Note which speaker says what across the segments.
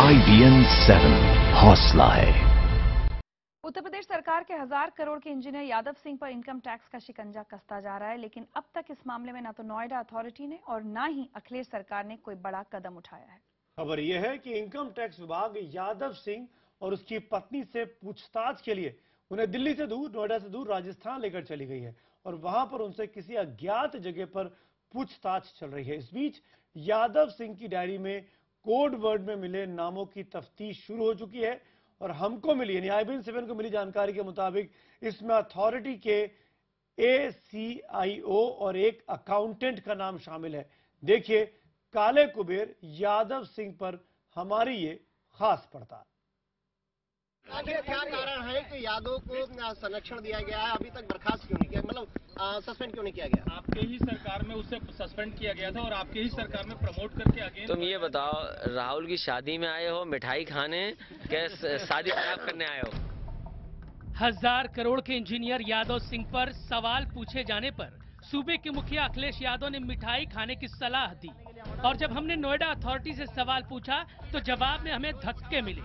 Speaker 1: IBN 7 हौसला है।
Speaker 2: उत्तर प्रदेश सरकार के 1000 करोड़ के इंजीनियर यादव सिंह पर इनकम टैक्स का शिकंजा कसता जा रहा है, लेकिन अब तक इस मामले में न तो नोएडा अथॉरिटी ने और न ही अखिलेश सरकार ने कोई बड़ा कदम उठाया है।
Speaker 3: खबर यह है कि इनकम टैक्स विभाग यादव सिंह और उसकी पत्नी से पूछताछ के लिए उन्हें दिल्ली से दूर, नोएडा से दूर राजस्थान लेकर चली गई है और वहां पर उनसे किसी अज्ञात जगह पर पूछताछ चल रही है। इस बीच यादव सिंह की डायरी में कोड वर्ड में मिले नामों की तफ्तीश शुरू हो चुकी है और हमको मिली, यानी IBN 7 को मिली जानकारी के मुताबिक इसमें अथॉरिटी के ACIO और एक अकाउंटेंट का नाम शामिल है। देखिए काले कुबेर यादव सिंह पर हमारी ये खास पड़ताल।
Speaker 4: आखिर क्या कारण है कि यादव को संरक्षण दिया गया है, अभी तक बर्खास्त क्यों नहीं किया, मतलब सस्पेंड क्यों नहीं किया गया?
Speaker 5: आपके ही सरकार में उसे सस्पेंड किया गया था और आपके ही सरकार में प्रमोट करके आगे।
Speaker 6: तुम ये बताओ, राहुल की शादी में आए हो मिठाई खाने, क्या शादी खराब करने आए हो?
Speaker 7: 1000 करोड़ के इंजीनियर यादव सिंह पर सवाल पूछे जाने पर सूबे के मुखिया अखिलेश यादव ने मिठाई खाने की सलाह दी और जब हमने नोएडा अथॉरिटी से सवाल पूछा तो जवाब में हमें धक्के मिले।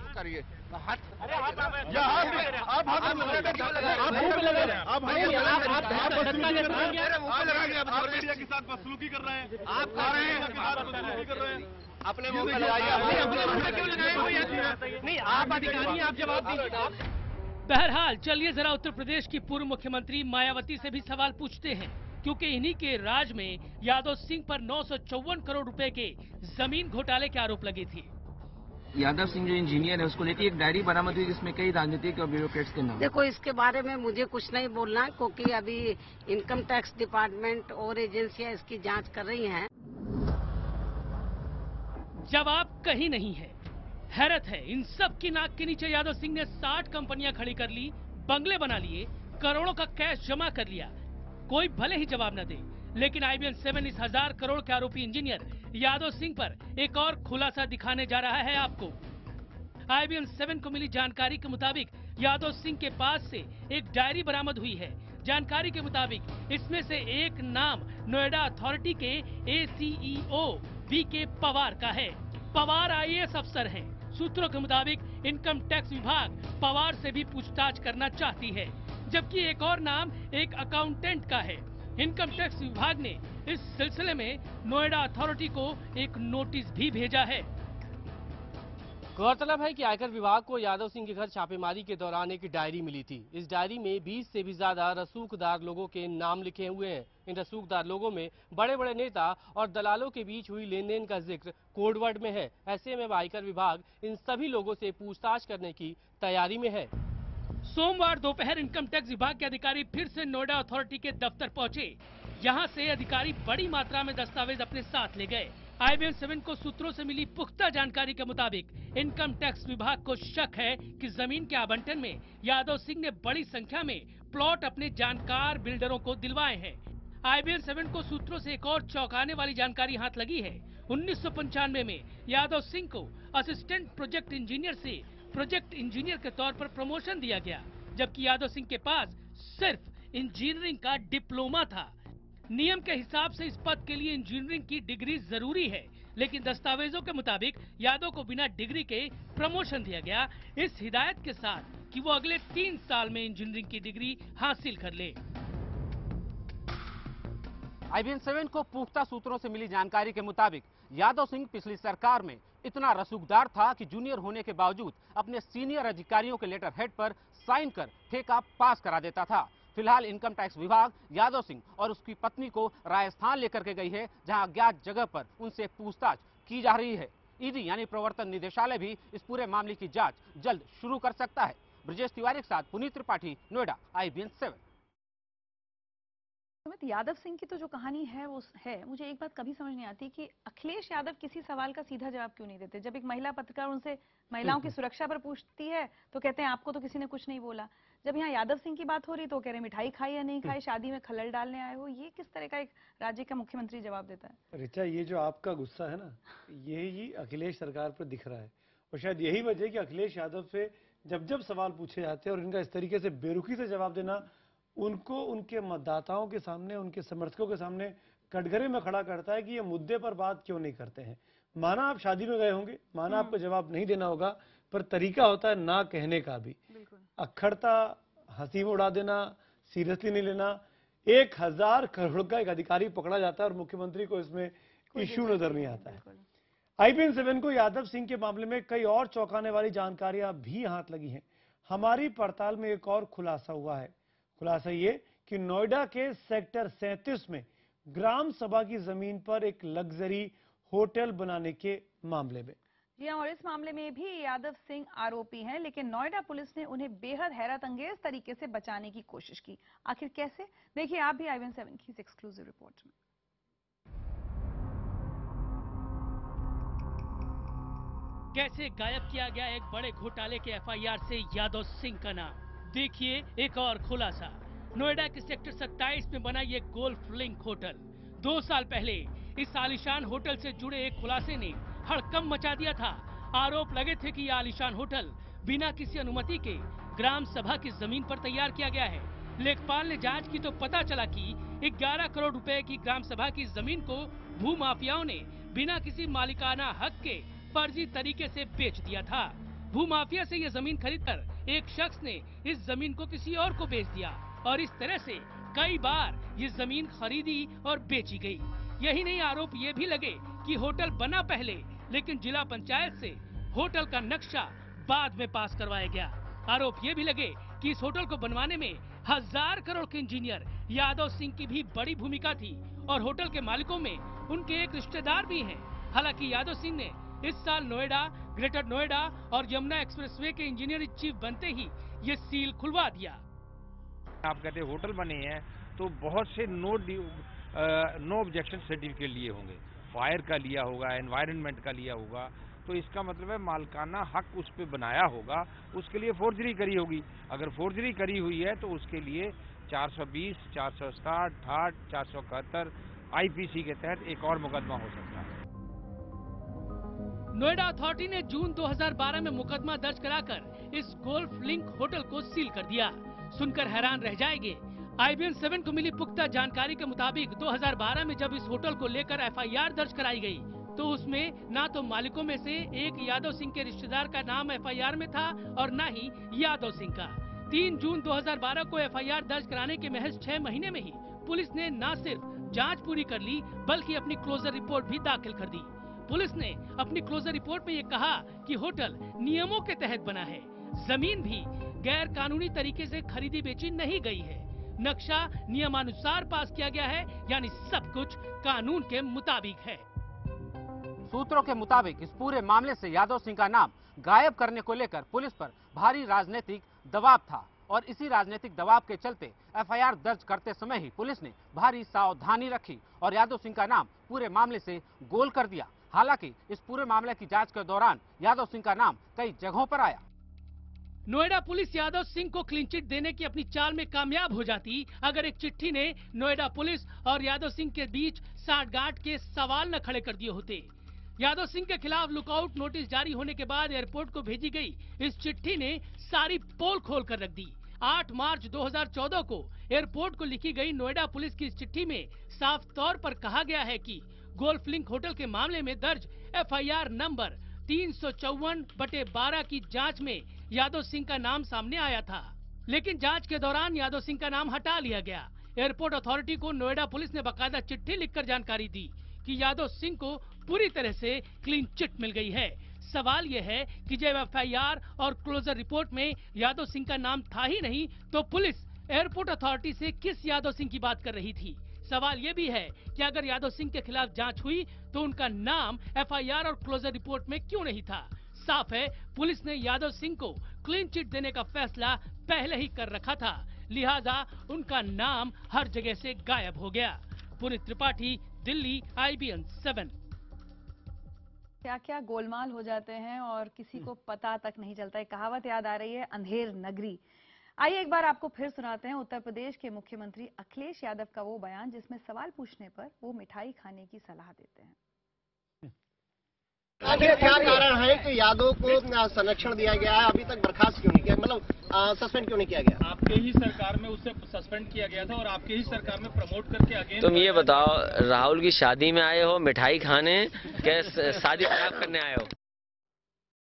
Speaker 7: बहरहाल चलिए जरा उत्तर प्रदेश की पूर्व मुख्यमंत्री मायावती से भी सवाल पूछते हैं, क्योंकि इन्हीं के राज में यादव सिंह पर 954 करोड़ रुपए के जमीन घोटाले के आरोप लगे थे।
Speaker 8: यादव सिंह जो इंजीनियर है उसको लेकर एक डायरी बरामद हुई जिसमें कई राजनीतिक और ब्यूरोक्रेट्स के नाम।
Speaker 9: देखो इसके बारे में मुझे कुछ नहीं बोलना, क्योंकि अभी इनकम टैक्स डिपार्टमेंट और एजेंसियां इसकी जांच कर रही हैं।
Speaker 7: जवाब कहीं नहीं है। हैरत है, इन सब की नाक के नीचे यादव सिंह ने 60 कंपनियां खड़ी कर ली, बंगले बना लिए, करोड़ों का कैश जमा कर लिया। कोई भले ही जवाब न दे, लेकिन IBN 7 इस 1000 करोड़ के आरोपी इंजीनियर यादव सिंह पर एक और खुलासा दिखाने जा रहा है आपको। IBN 7 को मिली जानकारी के मुताबिक यादव सिंह के पास से एक डायरी बरामद हुई है। जानकारी के मुताबिक इसमें से एक नाम नोएडा अथॉरिटी के ACEO VK पवार का है। पवार IAS अफसर हैं। सूत्रों के मुताबिक इनकम टैक्स विभाग पवार से भी पूछताछ करना चाहती है, जबकि एक और नाम एक अकाउंटेंट का है। इनकम टैक्स विभाग ने इस सिलसिले में नोएडा अथॉरिटी को एक नोटिस भी भेजा है।
Speaker 10: गौरतलब है कि आयकर विभाग को यादव सिंह के घर छापेमारी के दौरान एक डायरी मिली थी। इस डायरी में 20 से भी ज्यादा रसूखदार लोगों के नाम लिखे हुए हैं। इन रसूखदार लोगों में बड़े बड़े नेता और दलालों के बीच हुई लेन देन का जिक्र कोडवर्ड में है। ऐसे में आयकर विभाग इन सभी लोगों से पूछताछ करने की तैयारी में है।
Speaker 7: सोमवार दोपहर इनकम टैक्स विभाग के अधिकारी फिर से नोएडा अथॉरिटी के दफ्तर पहुंचे। यहां से अधिकारी बड़ी मात्रा में दस्तावेज अपने साथ ले गए। IBN 7 को सूत्रों से मिली पुख्ता जानकारी के मुताबिक इनकम टैक्स विभाग को शक है कि जमीन के आवंटन में यादव सिंह ने बड़ी संख्या में प्लॉट अपने जानकार बिल्डरों को दिलवाए हैं। IBN 7 को सूत्रों से एक और चौंकाने वाली जानकारी हाथ लगी है। 1995 में यादव सिंह को असिस्टेंट प्रोजेक्ट इंजीनियर से प्रोजेक्ट इंजीनियर के तौर पर प्रमोशन दिया गया, जबकि यादव सिंह के पास सिर्फ इंजीनियरिंग का डिप्लोमा था। नियम के हिसाब से इस पद के लिए इंजीनियरिंग की डिग्री जरूरी है, लेकिन दस्तावेजों के मुताबिक यादव को बिना डिग्री के प्रमोशन दिया गया, इस हिदायत के साथ कि वो अगले 3 साल में इंजीनियरिंग की डिग्री हासिल कर ले।
Speaker 10: IBN 7 को पुख्ता सूत्रों से मिली जानकारी के मुताबिक यादव सिंह पिछली सरकार में इतना रसूखदार था कि जूनियर होने के बावजूद अपने सीनियर अधिकारियों के लेटर हेड पर साइन कर ठेका पास करा देता था। फिलहाल इनकम टैक्स विभाग यादव सिंह और उसकी पत्नी को राजस्थान लेकर के गई है, जहां अज्ञात जगह पर उनसे पूछताछ की जा रही है। ईडी यानी प्रवर्तन निदेशालय भी इस पूरे मामले की जांच जल्द शुरू कर सकता है। ब्रजेश तिवारी के साथ पुनीत त्रिपाठी, नोएडा, IBN 7।
Speaker 2: यादव सिंह की तो जो कहानी है वो है, मुझे एक बात कभी समझ नहीं आती कि अखिलेश यादव किसी सवाल का सीधा जवाब क्यों नहीं देते। जब एक महिला पत्रकार उनसे महिलाओं की सुरक्षा पर पूछती है तो कहते हैं आपको तो किसी ने कुछ नहीं बोला। जब यहाँ यादव सिंह की बात हो रही तो कह रहे मिठाई खाई या नहीं खाई, शादी में खलल डालने आए हो। ये किस तरह का एक राज्य का मुख्यमंत्री जवाब देता है?
Speaker 3: रिचा, ये जो आपका गुस्सा है ना, यही अखिलेश सरकार पर दिख रहा है और शायद यही वजह कि अखिलेश यादव से जब जब सवाल पूछे जाते हैं और इनका इस तरीके से बेरुखी से जवाब देना उनको उनके मतदाताओं के सामने, उनके समर्थकों के सामने कटघरे में खड़ा करता है कि ये मुद्दे पर बात क्यों नहीं करते हैं। माना आप शादी में गए होंगे, माना आपको जवाब नहीं देना होगा, पर तरीका होता है ना कहने का भी। अक्खड़ता, हंसी में उड़ा देना, सीरियसली नहीं लेना। 1000 करोड़ का एक अधिकारी पकड़ा जाता है और मुख्यमंत्री को इसमें इश्यू नजर नहीं आता है। IBN 7 को यादव सिंह के मामले में कई और चौंकाने वाली जानकारियां भी हाथ लगी हैं। हमारी पड़ताल में एक और खुलासा हुआ है। खुलासा ये कि नोएडा के सेक्टर 37 में ग्राम सभा की जमीन पर एक लग्जरी होटल बनाने के मामले में।
Speaker 2: जी हाँ, और इस मामले में भी यादव सिंह आरोपी हैं, लेकिन नोएडा पुलिस ने उन्हें बेहद हैरत अंगेज तरीके से बचाने की कोशिश की। आखिर कैसे, देखिए आप भी IBN 7 की इस एक्सक्लूसिव रिपोर्ट में।
Speaker 7: कैसे गायब किया गया एक बड़े घोटाले के FIR से यादव सिंह का नाम। देखिए एक और खुलासा। नोएडा के सेक्टर 27 में बना ये गोल्फ लिंक होटल 2 साल पहले इस आलीशान होटल से जुड़े एक खुलासे ने हड़कंप मचा दिया था। आरोप लगे थे कि यह आलीशान होटल बिना किसी अनुमति के ग्राम सभा की जमीन पर तैयार किया गया है। लेखपाल ने जांच की तो पता चला कि 11 करोड़ रुपए की ग्राम सभा की जमीन को भूमाफियाओं ने बिना किसी मालिकाना हक के फर्जी तरीके से बेच दिया था। भूमाफिया से यह जमीन खरीदकर एक शख्स ने इस जमीन को किसी और को बेच दिया और इस तरह से कई बार ये जमीन खरीदी और बेची गई। यही नहीं, आरोप ये भी लगे कि होटल बना पहले, लेकिन जिला पंचायत से होटल का नक्शा बाद में पास करवाया गया। आरोप ये भी लगे कि इस होटल को बनवाने में 1000 करोड़ के इंजीनियर यादव सिंह की भी बड़ी भूमिका थी और होटल के मालिकों में उनके एक रिश्तेदार भी हैं। हालांकि यादव सिंह ने इस साल नोएडा, ग्रेटर नोएडा और यमुना एक्सप्रेसवे के इंजीनियरिंग चीफ बनते ही ये सील खुलवा दिया।
Speaker 11: आप कहते हैं होटल बने हैं तो बहुत से नो ऑब्जेक्शन सर्टिफिकेट लिए होंगे, फायर का लिया होगा, एनवायरनमेंट का लिया होगा, तो इसका मतलब है मालकाना हक उस पे बनाया होगा, उसके लिए फोर्जरी करी होगी। अगर फोर्जरी करी हुई है तो उसके लिए 420, 460, 471 IPC के तहत एक और मुकदमा हो सकता है।
Speaker 7: नोएडा अथॉरिटी ने जून 2012 में मुकदमा दर्ज कराकर इस गोल्फ लिंक होटल को सील कर दिया। सुनकर हैरान रह जाएंगे। IBN 7 को मिली पुख्ता जानकारी के मुताबिक 2012 में जब इस होटल को लेकर FIR दर्ज कराई गई तो उसमें ना तो मालिकों में से एक यादव सिंह के रिश्तेदार का नाम FIR में था और न ही यादव सिंह का। 3 जून 2012 को FIR दर्ज कराने के महज 6 महीने में ही पुलिस ने न सिर्फ जांच पूरी कर ली बल्कि अपनी क्लोजर रिपोर्ट भी दाखिल कर दी। पुलिस ने अपनी क्लोजर रिपोर्ट में ये कहा कि होटल नियमों के तहत बना है, जमीन भी गैर कानूनी तरीके से खरीदी बेची नहीं गई है, नक्शा नियमानुसार पास किया गया है, यानी सब कुछ कानून के मुताबिक है।
Speaker 10: सूत्रों के मुताबिक इस पूरे मामले से यादव सिंह का नाम गायब करने को लेकर पुलिस पर भारी राजनीतिक दबाव था और इसी राजनीतिक दबाव के चलते FIR दर्ज करते समय ही पुलिस ने भारी सावधानी रखी और यादव सिंह का नाम पूरे मामले से गोल कर दिया। हालांकि इस पूरे मामले की जांच के दौरान यादव सिंह का नाम कई जगहों पर आया।
Speaker 7: नोएडा पुलिस यादव सिंह को क्लीन चिट देने की अपनी चाल में कामयाब हो जाती अगर एक चिट्ठी ने नोएडा पुलिस और यादव सिंह के बीच सांठगांठ के सवाल न खड़े कर दिए होते। यादव सिंह के खिलाफ लुकआउट नोटिस जारी होने के बाद एयरपोर्ट को भेजी गई इस चिट्ठी ने सारी पोल खोल कर रख दी। 8 मार्च 2014 को एयरपोर्ट को लिखी गई नोएडा पुलिस की इस चिट्ठी में साफ तौर पर कहा गया है कि गोल्फ लिंक होटल के मामले में दर्ज FIR नंबर 354/12 की जांच में यादव सिंह का नाम सामने आया था, लेकिन जांच के दौरान यादव सिंह का नाम हटा लिया गया। एयरपोर्ट अथॉरिटी को नोएडा पुलिस ने बाकायदा चिट्ठी लिखकर जानकारी दी कि यादव सिंह को पूरी तरह से क्लीन चिट मिल गई है। सवाल यह है कि जब FIR और क्लोजर रिपोर्ट में यादव सिंह का नाम था ही नहीं तो पुलिस एयरपोर्ट अथॉरिटी से किस यादव सिंह की बात कर रही थी। सवाल ये भी है कि अगर यादव सिंह के खिलाफ जांच हुई तो उनका नाम FIR और क्लोजर रिपोर्ट में क्यों नहीं था। साफ है पुलिस ने यादव सिंह को क्लीन चिट देने का फैसला पहले ही कर रखा था, लिहाजा उनका नाम हर जगह से गायब हो गया। पुनीत त्रिपाठी, दिल्ली, IBN 7।
Speaker 2: क्या क्या गोलमाल हो जाते हैं और किसी को पता तक नहीं चलता है। कहावत याद आ रही है, अंधेर नगरी। आइए एक बार आपको फिर सुनाते हैं उत्तर प्रदेश के मुख्यमंत्री अखिलेश यादव का वो बयान जिसमें सवाल पूछने पर वो मिठाई खाने की सलाह देते हैं।
Speaker 4: आखिर क्या कारण है कि यादव को संरक्षण दिया गया है, अभी तक बर्खास्त क्यों नहीं किया, मतलब सस्पेंड क्यों नहीं किया गया?
Speaker 5: आपके ही सरकार में उसे सस्पेंड किया गया था और आपके ही सरकार में प्रमोट करके अगेन।
Speaker 6: तुम ये बताओ, राहुल की शादी में आए हो मिठाई खाने, क्या शादी खराब करने आए हो?